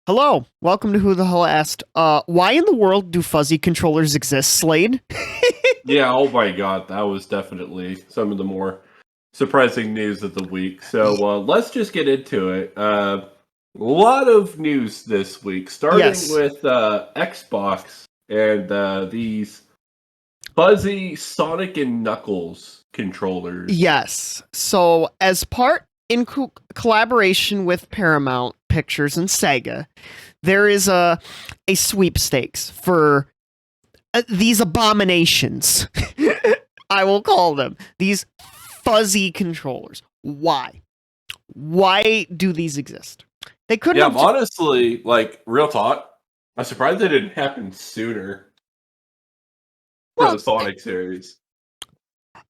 Hello, welcome to Who the Hell Asked. Why in the world do fuzzy controllers exist, Slade? Yeah, oh my god, that was definitely some of the more surprising news of the week. So let's just get into it. A lot of news this week, starting Yes. with Xbox and these fuzzy Sonic and Knuckles controllers. Yes. So, as part in collaboration with Paramount Pictures and Sega, there is a sweepstakes for these abominations. I will call them these fuzzy controllers. Why? Why do these exist? They couldn't. Yeah, honestly, like real talk, I'm surprised it didn't happen sooner for the Sonic series.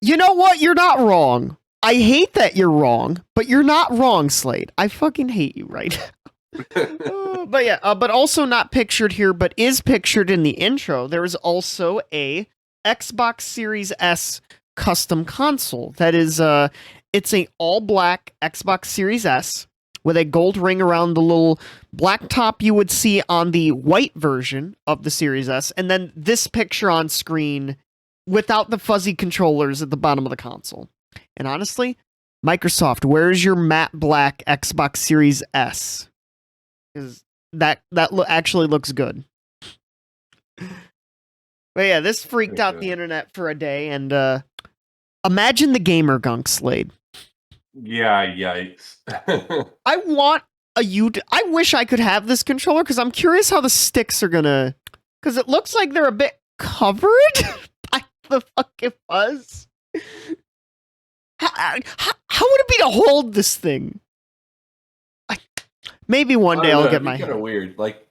You know what? You're not wrong. I hate that you're wrong, but you're not wrong, Slade. I fucking hate you right now. But yeah, but also not pictured here, but is pictured in the intro. There is also a Xbox Series S custom console that is it's a all black Xbox Series S with a gold ring around the little black top you would see on the white version of the Series S, and then this picture on screen without the fuzzy controllers at the bottom of the console. And honestly, Microsoft, where's your matte black Xbox Series S? Because that actually looks good. But yeah, this freaked out the internet for a day, and imagine the gamer gunk, Slade. Yeah, yikes. I want I wish I could have this controller because I'm curious how the sticks are gonna. Because it looks like they're a bit covered by the fucking fuzz. How would it be to hold this thing? Maybe one day I'll get my. Kind of weird. Like,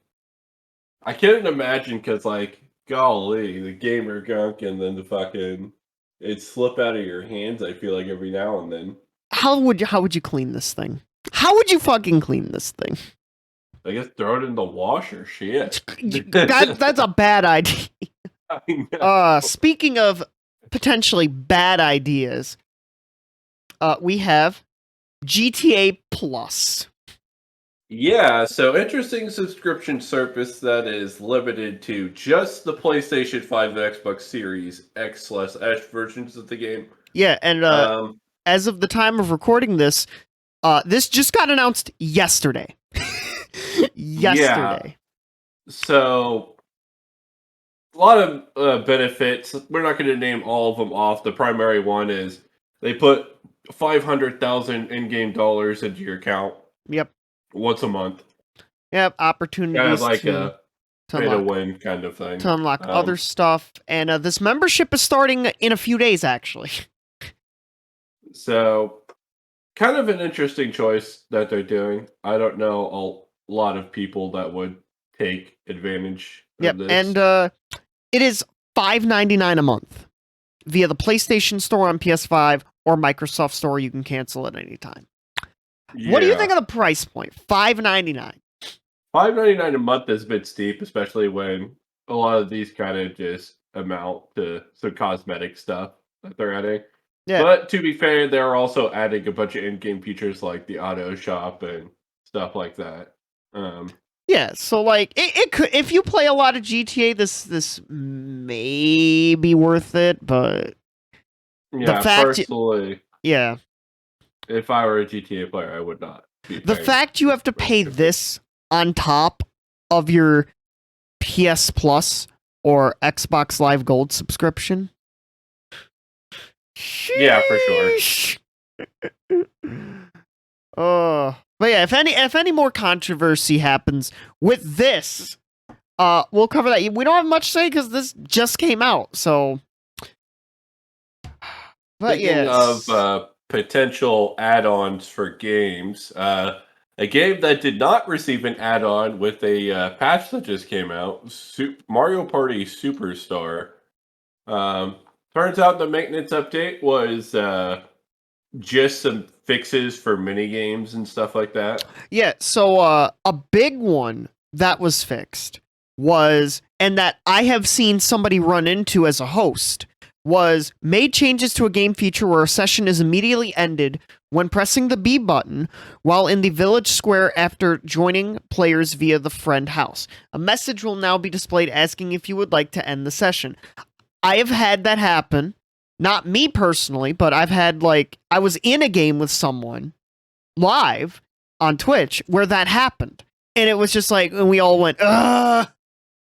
I couldn't imagine because, like, golly, the gamer gunk and then the fucking it slip out of your hands. I feel like every now and then. How would you clean this thing? How would you fucking clean this thing? I guess throw it in the washer. Shit. That's a bad idea. Speaking of potentially bad ideas, we have GTA Plus. Yeah, so interesting subscription service that is limited to just the PlayStation 5 and Xbox Series X/S versions of the game. Yeah, and as of the time of recording this, this just got announced yesterday. Yeah. So, a lot of benefits. We're not going to name all of them off. The primary one is they put 500,000 in-game dollars into your account. Yep. Once a month. Yep. Opportunities kind of like to pay to win kind of thing. To unlock other stuff. And this membership is starting in a few days, actually. So, kind of an interesting choice that they're doing. I don't know a lot of people that would take advantage of this. And it is $5.99 a month via the PlayStation Store on PS5 or Microsoft Store. You can cancel at any time. Yeah. What do you think of the price point? $5.99. $5.99 a month is a bit steep, especially when a lot of these kind of just amount to some cosmetic stuff that they're adding. Yeah. But to be fair, they're also adding a bunch of in-game features like the auto shop and stuff like that. Yeah, so like it could, if you play a lot of GTA, this may be worth it, but yeah, the fact personally, yeah. If I were a GTA player, I would not. The fact you have to pay this on top of your PS Plus or Xbox Live Gold subscription. Yeah, for sure. But yeah, if any more controversy happens with this, we'll cover that. We don't have much to say because this just came out. So, but Speaking of potential add-ons for games, a game that did not receive an add-on with a patch that just came out, Mario Party Superstar. Turns out the maintenance update was just some fixes for mini games and stuff like that. Yeah, so a big one that was fixed was, and that I have seen somebody run into as a host, was made changes to a game feature where a session is immediately ended when pressing the B button while in the village square after joining players via the friend house. A message will now be displayed asking if you would like to end the session. I have had that happen. Not me personally, but I've had, like, I was in a game with someone live on Twitch where that happened. And it was just like, and we all went, ugh.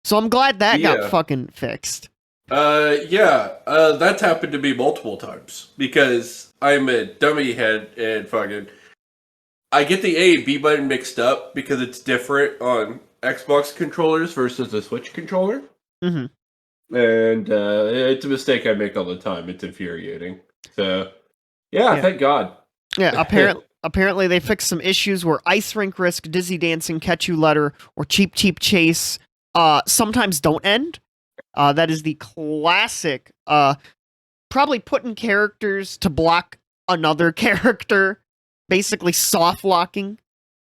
So I'm glad that got fucking fixed. That's happened to me multiple times because I'm a dummy head and fucking I get the A and B button mixed up because it's different on Xbox controllers versus the Switch controller. Mm-hmm. And it's a mistake I make all the time. It's infuriating. So, yeah. Thank God. Yeah, apparently they fixed some issues where Ice Rink Risk, Dizzy Dancing, Catch You Letter, or Cheap Cheap Chase sometimes don't end. That is the classic, probably putting characters to block another character, basically soft locking.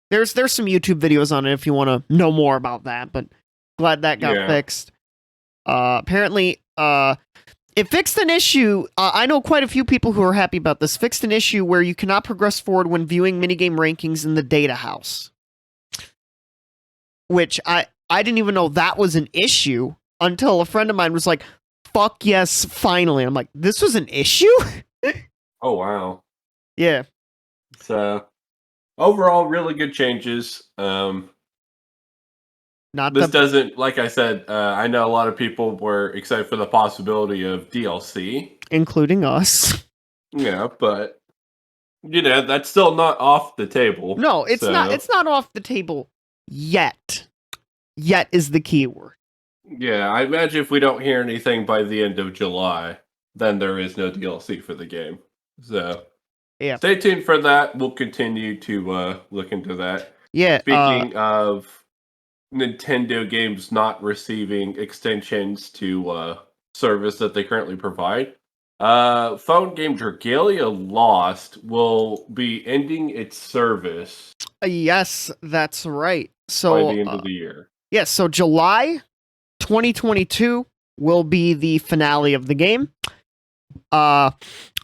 There's some YouTube videos on it if you want to know more about that, but glad that got fixed. Apparently, it fixed an issue. I know quite a few people who are happy about this. Fixed an issue where you cannot progress forward when viewing minigame rankings in the data house. Which I didn't even know that was an issue until a friend of mine was like, fuck yes, finally. I'm like, this was an issue? Oh, wow. Yeah. So, overall, really good changes. Doesn't, like I said, I know a lot of people were excited for the possibility of DLC. Including us. Yeah, but, that's still not off the table. No, it's not. It's not off the table yet. Yet is the key word. Yeah, I imagine if we don't hear anything by the end of July, then there is no DLC for the game. So, yeah, stay tuned for that. We'll continue to look into that. Yeah. Speaking of Nintendo games not receiving extensions to service that they currently provide, phone game Dragalia Lost will be ending its service. Yes, that's right. So by the end of the year. Yes, so July 2022 will be the finale of the game. I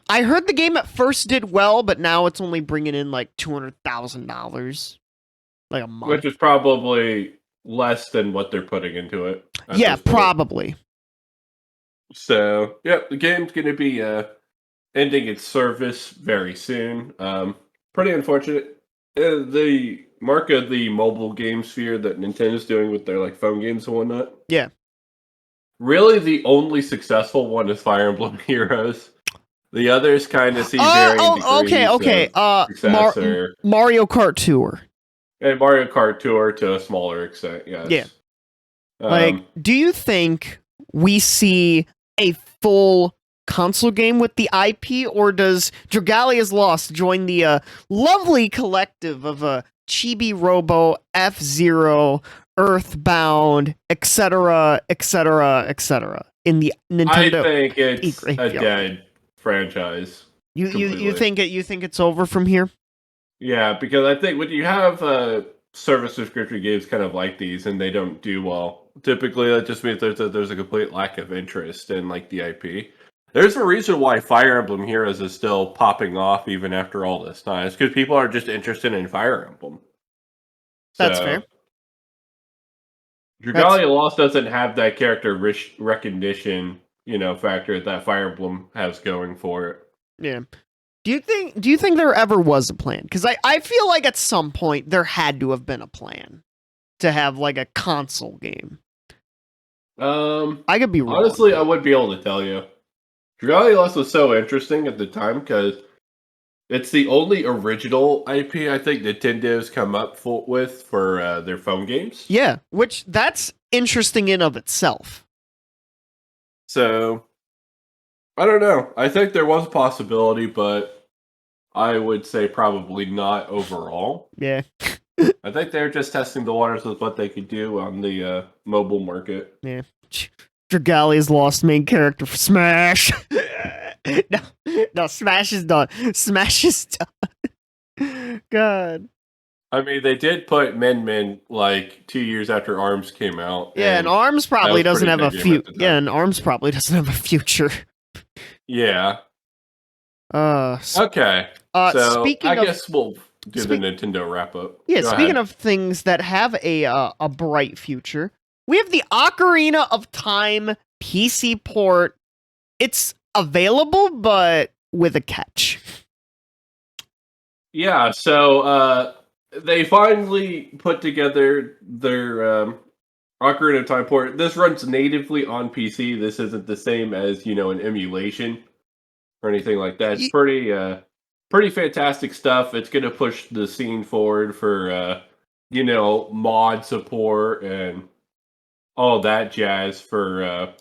heard the game at first did well, but now it's only bringing in like $200,000 like a month. Which is probably less than what they're putting into it. Yeah, probably. So, yeah, the game's going to be ending its service very soon. Pretty unfortunate. The mark of the mobile game sphere that Nintendo's doing with their like phone games and whatnot. Yeah. Really, the only successful one is Fire Emblem Heroes. The others kind of see varying degrees of success Mario Kart Tour. And Mario Kart Tour to a smaller extent, yes. Yeah. Do you think we see a full console game with the IP, or does Dragalia's Lost join the lovely collective of Chibi Robo, F-Zero, Earthbound, etc., etc., etc. in the Nintendo? I think it's a dead franchise. You think it's over from here? Yeah, because I think when you have service subscription games kind of like these and they don't do well, typically that just means there's a complete lack of interest in like the IP. There's a reason why Fire Emblem Heroes is still popping off even after all this time. It's because people are just interested in Fire Emblem. That's fair. Dragalia Lost doesn't have that character recognition, factor that Fire Emblem has going for it. Yeah. Do you think there ever was a plan? Because I feel like at some point there had to have been a plan to have like a console game. I could be wrong. Honestly, I wouldn't be able to tell you. Dragalia Lost was so interesting at the time because it's the only original IP I think Nintendo's come up with for their phone games. Yeah, which that's interesting in of itself. So, I don't know. I think there was a possibility, but I would say probably not overall. Yeah. I think they're just testing the waters with what they could do on the mobile market. Yeah. Dragalia's Lost main character for Smash. No, Smash is done. Smash is done. God. I mean, they did put Min like 2 years after ARMS came out. Yeah, and ARMS probably doesn't have a future. Yeah, and ARMS probably doesn't have a future. Yeah. Uh, Okay. So I speaking of guess we'll do the speak, Nintendo wrap up. yeah, Go speaking ahead. of things that have a bright future, we have the Ocarina of Time PC port. It's available, but with a catch. Yeah, so they finally put together their Ocarina of Time port. This runs natively on PC. This isn't the same as, an emulation or anything like that. It's Y- pretty fantastic stuff. It's gonna push the scene forward for mod support and all that jazz for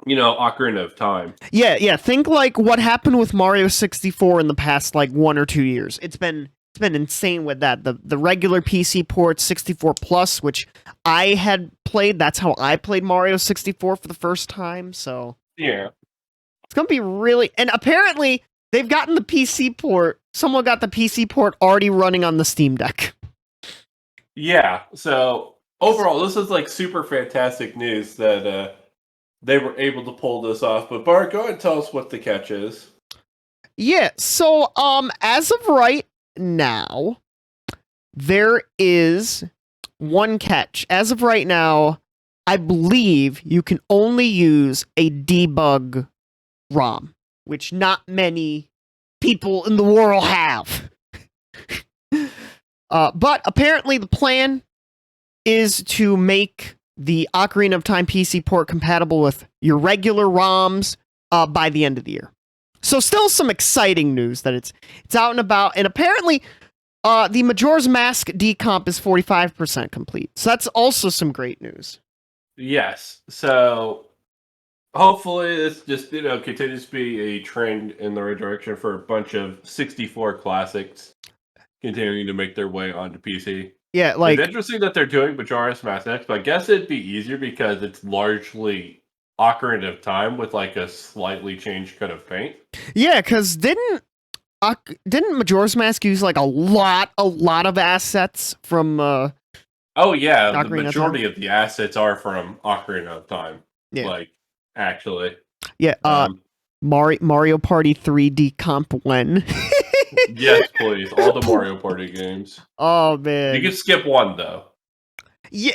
Ocarina of Time. Yeah. Think like what happened with Mario 64 in the past like 1 or 2 years. It's been insane with that. The regular PC port 64 plus, which I had played. That's how I played Mario 64 for the first time. So Yeah. it's gonna be really. And apparently they've gotten the PC port. Someone got the PC port already running on the Steam Deck. Yeah. So overall, this is like super fantastic news that they were able to pull this off. But Bart, go ahead and tell us what the catch is. Yeah. So as of right now, there is one catch. As of right now, I believe you can only use a debug ROM, which not many people in the world have. But apparently, the plan is to make the Ocarina of Time PC port compatible with your regular ROMs by the end of the year. So, still some exciting news that it's out and about, and apparently, the Majora's Mask decomp is 45% complete. So that's also some great news. Yes. So hopefully this just continues to be a trend in the right direction for a bunch of 64 classics continuing to make their way onto PC. Yeah, It's like interesting that they're doing Majora's Mask X, but I guess it'd be easier because it's largely Ocarina of Time with like a slightly changed coat of paint. yeah, because didn't Majora's Mask use like a lot of assets from Oh yeah, the Ocarina of Time? majority of the assets are from Ocarina of Time. Yeah, Like, actually. yeah. Um, Mario Party 3 decomp when? yes, please. All the Mario Party games. Oh You man, can skip one though. yeah.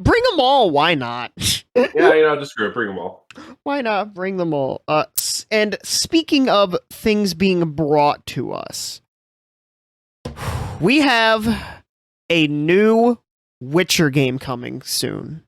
Bring them all. Why not? Yeah, just screw it, bring them all. Why not bring them all? And speaking of things being brought to us, we have a new Witcher game coming soon.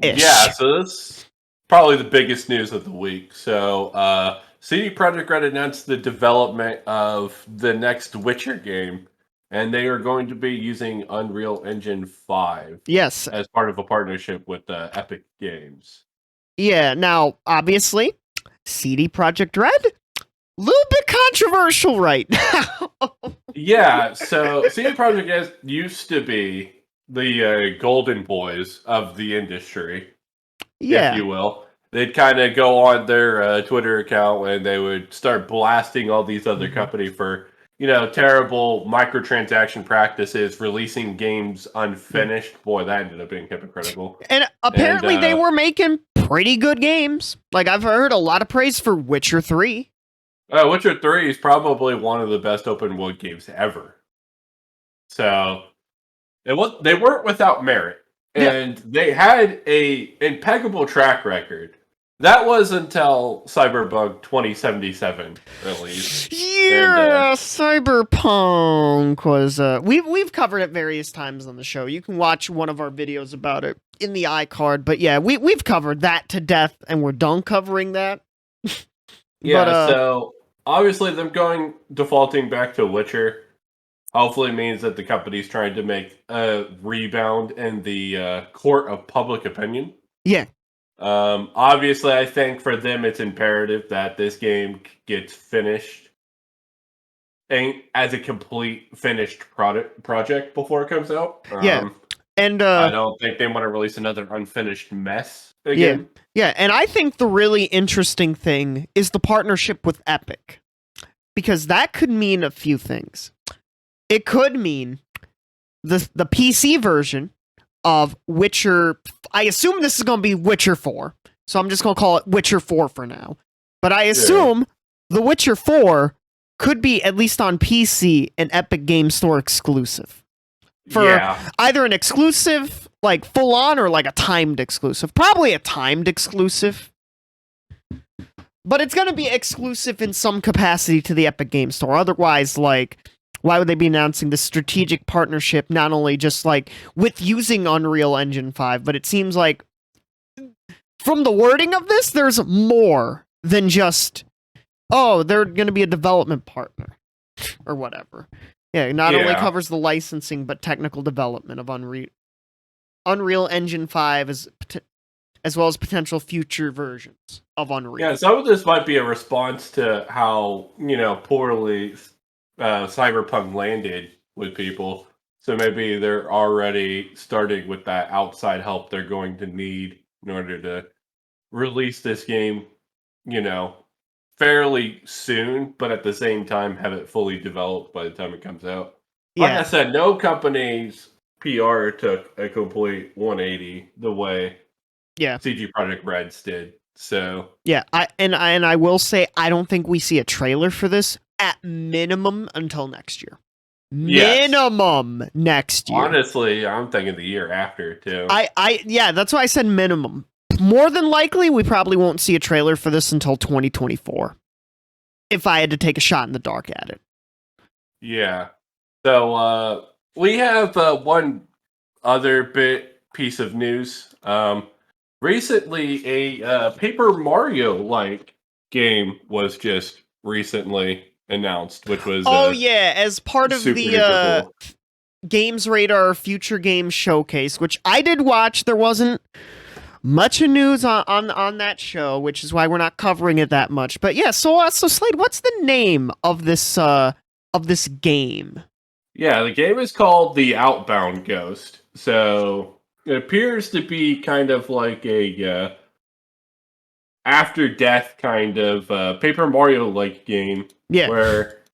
Yeah, so that's probably the biggest news of the week. So, CD Projekt Red announced the development of the next Witcher game, and they are going to be using Unreal Engine 5 Yes. as part of a partnership with Epic Games. Yeah. Now, obviously, CD Projekt Red, little bit controversial right now. Yeah, so CD Projekt Red used to be the golden boys of the industry, if Yeah. you will. They'd kind of go on their Twitter account and they would start blasting all these other companies for, terrible microtransaction practices, releasing games unfinished. Boy, that ended up being hypocritical. And apparently they were making pretty good games. Like I've heard a lot of praise for Witcher 3. Witcher 3 is probably one of the best open world games ever. So they weren't without merit. And they had a impeccable track record. That was until Cyberpunk 2077 released. Yeah, Cyberpunk was we've covered it various times on the show. You can watch one of our videos about it in the iCard, but yeah, we've covered that to death and we're done covering that. Yeah, so obviously them defaulting back to Witcher hopefully means that the company's trying to make a rebound in the court of public opinion. Yeah. Obviously, I think for them it's imperative that this game gets finished and as a complete finished project before it comes out. Yeah. And I don't think they want to release another unfinished mess again. Yeah, and I think the really interesting thing is the partnership with Epic. Because that could mean a few things. It could mean the PC version of Witcher. I assume this is going to be Witcher 4. So I'm just going to call it Witcher 4 for now. But I assume The Witcher 4 could be, at least on PC, an Epic Game Store exclusive. For either an exclusive, like full on, or like a timed exclusive. Probably a timed exclusive. But it's going to be exclusive in some capacity to the Epic Game Store. Otherwise, like, why would they be announcing this strategic partnership, not only just like with using Unreal Engine 5, but it seems like from the wording of this, there's more than just, oh, they're going to be a development partner or whatever. Yeah, not only covers the licensing, but technical development of Unreal Engine 5 as well as potential future versions of Unreal. Yeah, some of this might be a response to how, poorly Cyberpunk landed with people. So maybe they're already starting with that outside help they're going to need in order to release this game, fairly soon, but at the same time have it fully developed by the time it comes out. Like I said, no company's PR took a complete 180 the way CG Projekt Red's did. So I will say I don't think we see a trailer for this at minimum until next year. Minimum next year. Honestly, I'm thinking the year after too. That's why I said minimum. More than likely, we probably won't see a trailer for this until 2024. If I had to take a shot in the dark at it. Yeah. So we have one other piece of news. Recently, a Paper Mario-like game was just recently announced, which was as part of the cool. Games Radar Future Games Showcase, which I did watch. There wasn't much of news on that show, which is why we're not covering it that much. But yeah, so Slade, what's the name of this game? Yeah, the game is called the Outbound Ghost. So it appears to be kind of like a after death kind of Paper Mario-like game. Yeah, where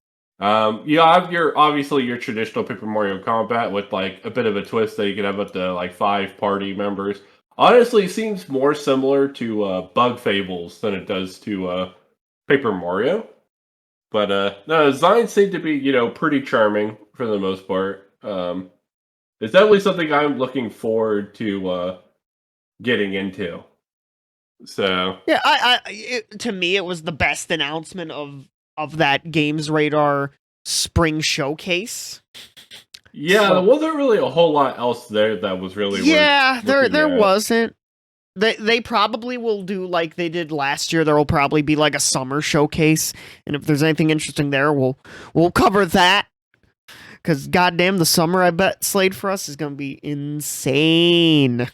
you have your traditional Paper Mario combat with like a bit of a twist that you can have with the like 5 party members. Honestly, seems more similar to Bug Fables than it does to Paper Mario. But no, the designs seem to be, pretty charming for the most part. It's definitely something I'm looking forward to getting into. So yeah, to me, it was the best announcement of that Games Radar Spring Showcase. Yeah, there wasn't really a whole lot else there that was really there wasn't. They probably will do like they did last year. There will probably be like a summer showcase, and if there's anything interesting there, we'll cover that. Because goddamn, the summer, I bet, Slade, for us is going to be insane.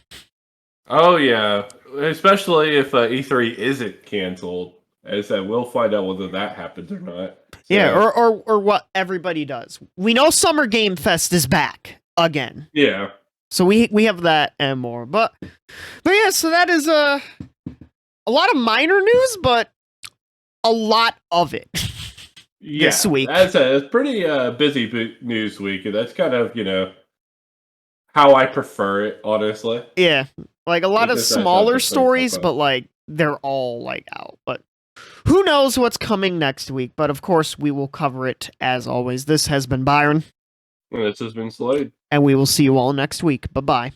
Oh yeah, especially if E3 isn't canceled. As I said, we'll find out whether that happens or not. So. Yeah, or what everybody does. We know Summer Game Fest is back again. Yeah. So we have that and more. But yeah, so that is a lot of minor news, but a lot of it this week. It's a pretty busy news week, and that's kind of, how I prefer it, honestly. Yeah, like a lot of smaller stories, but like they're all like out. But who knows what's coming next week? But of course, we will cover it as always. This has been Byron. And this has been Slade. And we will see you all next week. Bye-bye.